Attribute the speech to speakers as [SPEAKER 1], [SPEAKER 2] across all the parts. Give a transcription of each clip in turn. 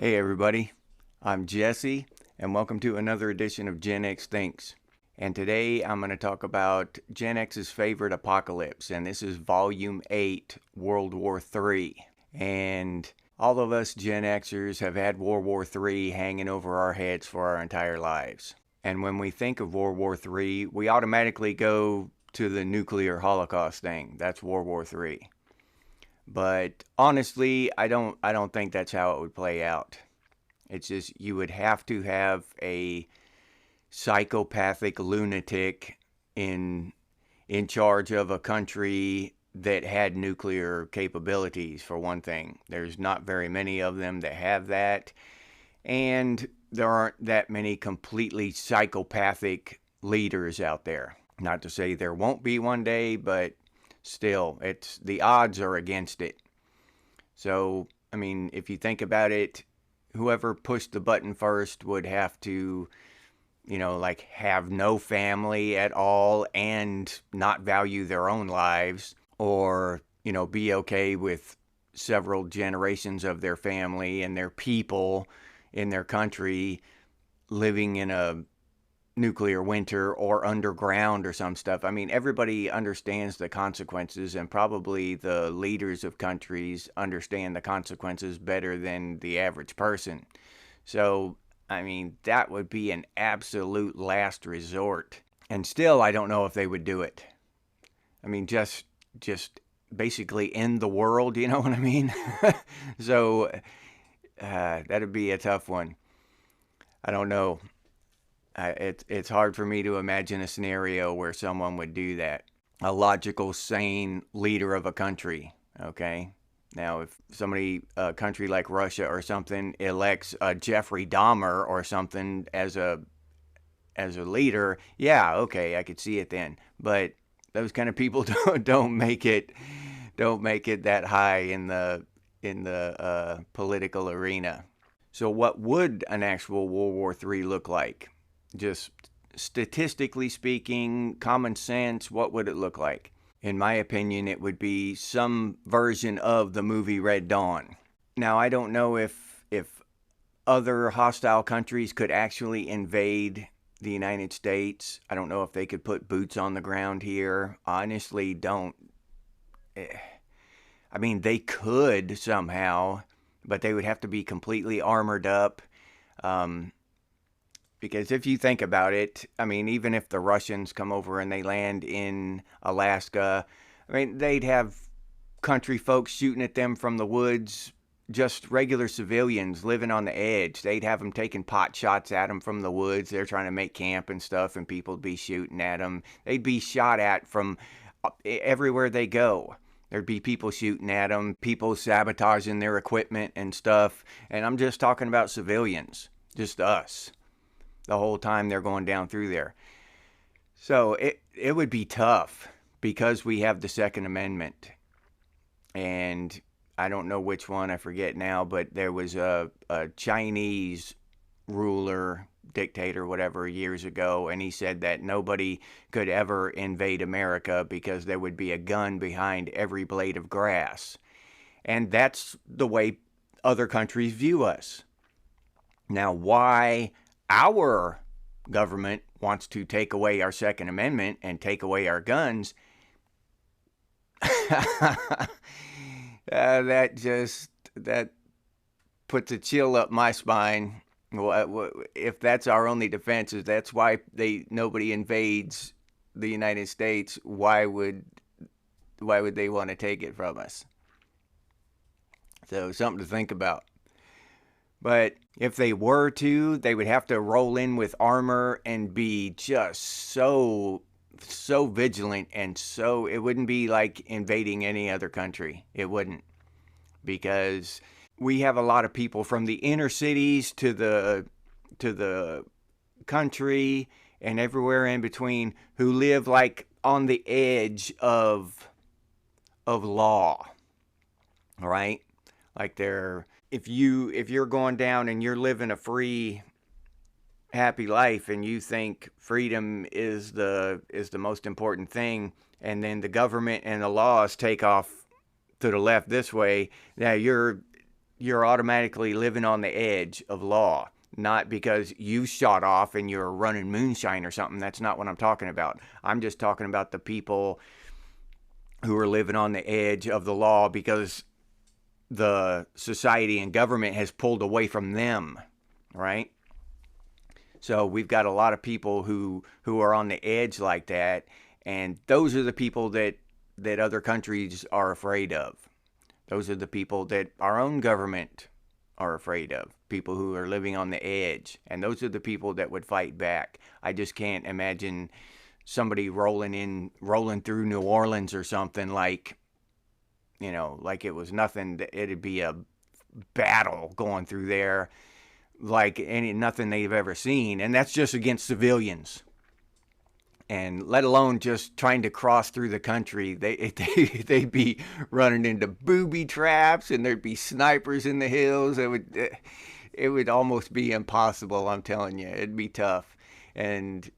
[SPEAKER 1] Hey everybody, I'm Jesse, and welcome to another edition of Gen X Thinks. And today I'm going to talk about Gen X's favorite apocalypse, and this is Volume 8, World War III. And all of us Gen Xers have had World War III hanging over our heads for our entire lives. And when we think of World War III, we automatically go to the nuclear holocaust thing. That's World War III. But honestly, I don't think that's how it would play out. It's just you would have to have a psychopathic lunatic in charge of a country that had nuclear capabilities, for one thing. There's not very many of them that have that, and there aren't that many completely psychopathic leaders out there. Not to say there won't be one day, but still, the odds are against it. So, I mean, if you think about it, whoever pushed the button first would have to, have no family at all and not value their own lives, or, be okay with several generations of their family and their people in their country living in a nuclear winter or underground or some stuff. I mean, everybody understands the consequences, and probably the leaders of countries understand the consequences better than the average person. So, I mean, that would be an absolute last resort. And still, I don't know if they would do it. I mean, just basically end the world, you know what I mean? So, that'd be a tough one. I don't know. It's hard for me to imagine a scenario where someone would do that. A logical, sane leader of a country, okay? Now, if a country like Russia or something elects Jeffrey Dahmer or something as a leader, yeah, okay, I could see it then. But those kind of people don't make it that high in the political arena. So, what would an actual World War III look like? Just statistically speaking, common sense, what would it look like? In my opinion, it would be some version of the movie Red Dawn. Now, I don't know if other hostile countries could actually invade the United States. I don't know if they could put boots on the ground here. Honestly, don't. I mean, they could somehow, but they would have to be completely armored up. Because if you think about it, I mean, even if the Russians come over and they land in Alaska, I mean, they'd have country folks shooting at them from the woods, just regular civilians living on the edge. They'd have them taking pot shots at them from the woods. They're trying to make camp and stuff, and people would be shooting at them. They'd be shot at from everywhere they go. There'd be people shooting at them, people sabotaging their equipment and stuff. And I'm just talking about civilians, just us. The whole time they're going down through there. So it would be tough because we have the Second Amendment. And I don't know which one, I forget now, but there was a Chinese ruler, dictator, whatever, years ago, and he said that nobody could ever invade America because there would be a gun behind every blade of grass. And that's the way other countries view us. Now, why our government wants to take away our Second Amendment and take away our guns, that puts a chill up my spine. Well, if that's our only defense, is that's why nobody invades the United States, why would they want to take it from us? So something to think about. But if they were to, they would have to roll in with armor and be just so vigilant, and so it wouldn't be like invading any other country. It wouldn't, because we have a lot of people from the inner cities to the country and everywhere in between who live like on the edge of law. All right? Like if you're going down and you're living a free, happy life, and you think freedom is the most important thing, and then the government and the laws take off to the left this way, now you're you're automatically living on the edge of law. Not because you shot off and you're running moonshine or something. That's not what I'm talking about. I'm just talking about the people who are living on the edge of the law because the society and government has pulled away from them, right? So we've got a lot of people who are on the edge like that, and those are the people that other countries are afraid of. Those are the people that our own government are afraid of, people who are living on the edge, and those are the people that would fight back. I just can't imagine somebody rolling through New Orleans or something like, like it was nothing. It'd be a battle going through there like nothing they've ever seen, and that's just against civilians. And let alone just trying to cross through the country, they'd be running into booby traps, and there'd be snipers in the hills. It would almost be impossible. I'm telling you, it'd be tough, and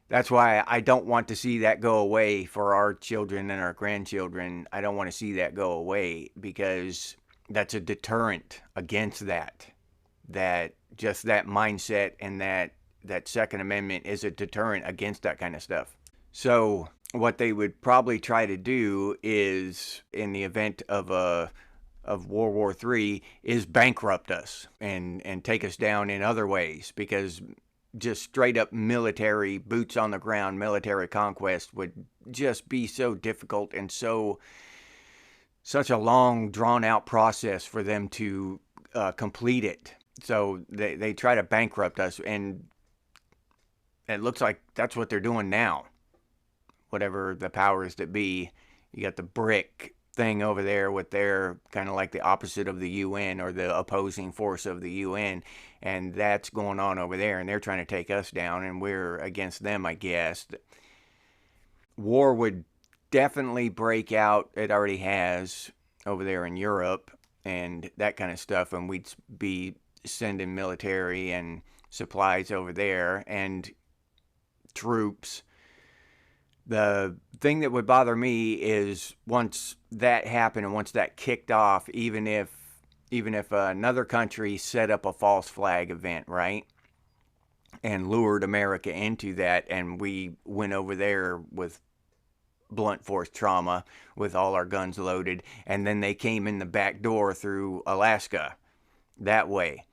[SPEAKER 1] that's why I don't want to see that go away for our children and our grandchildren. I don't want to see that go away because that's a deterrent against that. That just that mindset and that Second Amendment is a deterrent against that kind of stuff. So what they would probably try to do is, in the event of World War III, is bankrupt us and take us down in other ways, because just straight up military, boots on the ground, military conquest would just be so difficult and such a long, drawn out process for them to complete it. So they try to bankrupt us, and it looks like that's what they're doing now. Whatever the powers that be, you got the BRIC thing over there with their kind of like the opposite of the UN, or the opposing force of the UN, and that's going on over there, and they're trying to take us down, and we're against them, I guess. War would definitely break out. It already has over there in Europe and that kind of stuff, and we'd be sending military and supplies over there and troops. The thing that would bother me is once that happened and once that kicked off, even if another country set up a false flag event, right, and lured America into that, and we went over there with blunt force trauma with all our guns loaded, and then they came in the back door through Alaska that way,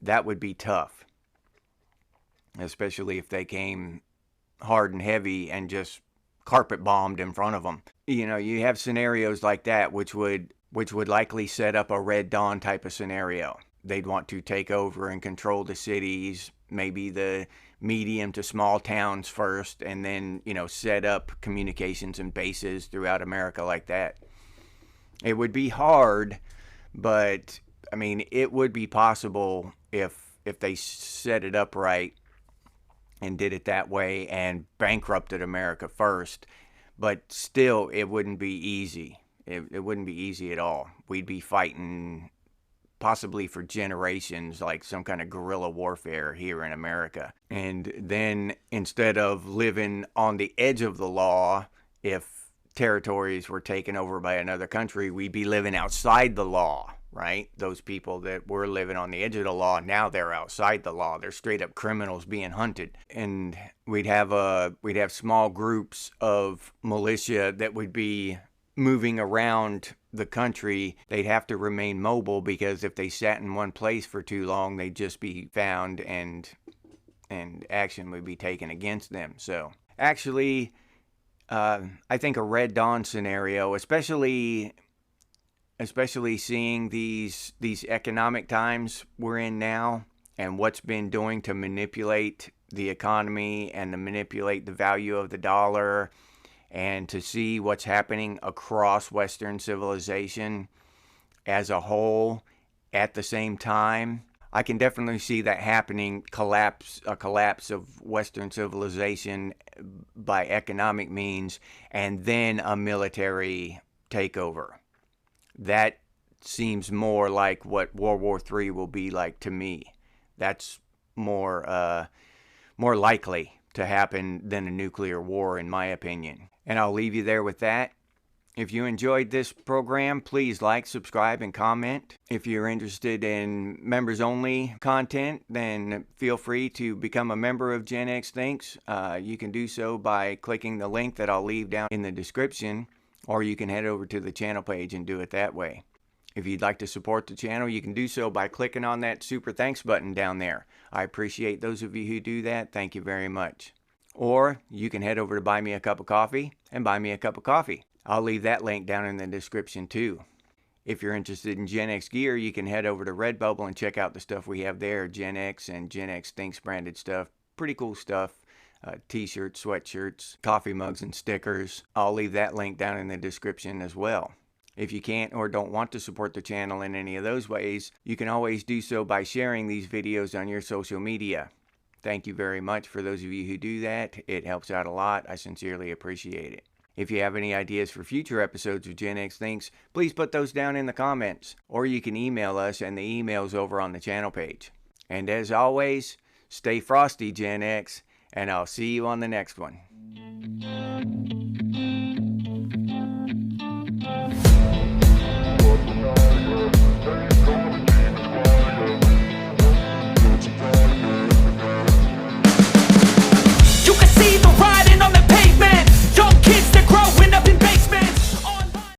[SPEAKER 1] that would be tough, especially if they came hard and heavy and just carpet bombed in front of them. You have scenarios like that which would likely set up a Red Dawn type of scenario. They'd want to take over and control the cities, maybe the medium to small towns first, and then set up communications and bases throughout America like that. It would be hard, but I mean, it would be possible if they set it up right and did it that way and bankrupted America first. But still, it wouldn't be easy. It wouldn't be easy at all. We'd be fighting possibly for generations, like some kind of guerrilla warfare here in America. And then instead of living on the edge of the law, if territories were taken over by another country, we'd be living outside the law, right? Those people that were living on the edge of the law, now they're outside the law. They're straight up criminals being hunted. And we'd have small groups of militia that would be moving around the country. They'd have to remain mobile, because if they sat in one place for too long, they'd just be found and action would be taken against them. So actually, I think a Red Dawn scenario, especially seeing these economic times we're in now, and what's been doing to manipulate the economy and to manipulate the value of the dollar, and to see what's happening across Western civilization as a whole at the same time, I can definitely see that happening, a collapse of Western civilization by economic means, and then a military takeover. That seems more like what World War III will be like to me. That's more likely to happen than a nuclear war, in my opinion. And I'll leave you there with that. If you enjoyed this program, please like, subscribe, and comment. If you're interested in members-only content, then feel free to become a member of Gen X Thinks. You can do so by clicking the link that I'll leave down in the description, or you can head over to the channel page and do it that way. If you'd like to support the channel, you can do so by clicking on that super thanks button down there. I appreciate those of you who do that. Thank you very much. Or you can head over to Buy Me a Cup of Coffee and buy me a cup of coffee. I'll leave that link down in the description too. If you're interested in Gen X gear, you can head over to Redbubble and check out the stuff we have there. Gen X and Gen X Thinks branded stuff. Pretty cool stuff. T-shirts, sweatshirts, coffee mugs, and stickers. I'll leave that link down in the description as well. If you can't or don't want to support the channel in any of those ways, you can always do so by sharing these videos on your social media. Thank you very much for those of you who do that. It helps out a lot. I sincerely appreciate it. If you have any ideas for future episodes of Gen X Thinks, please put those down in the comments, or you can email us, and the email's over on the channel page. And as always, stay frosty, Gen X, and I'll see you on the next one.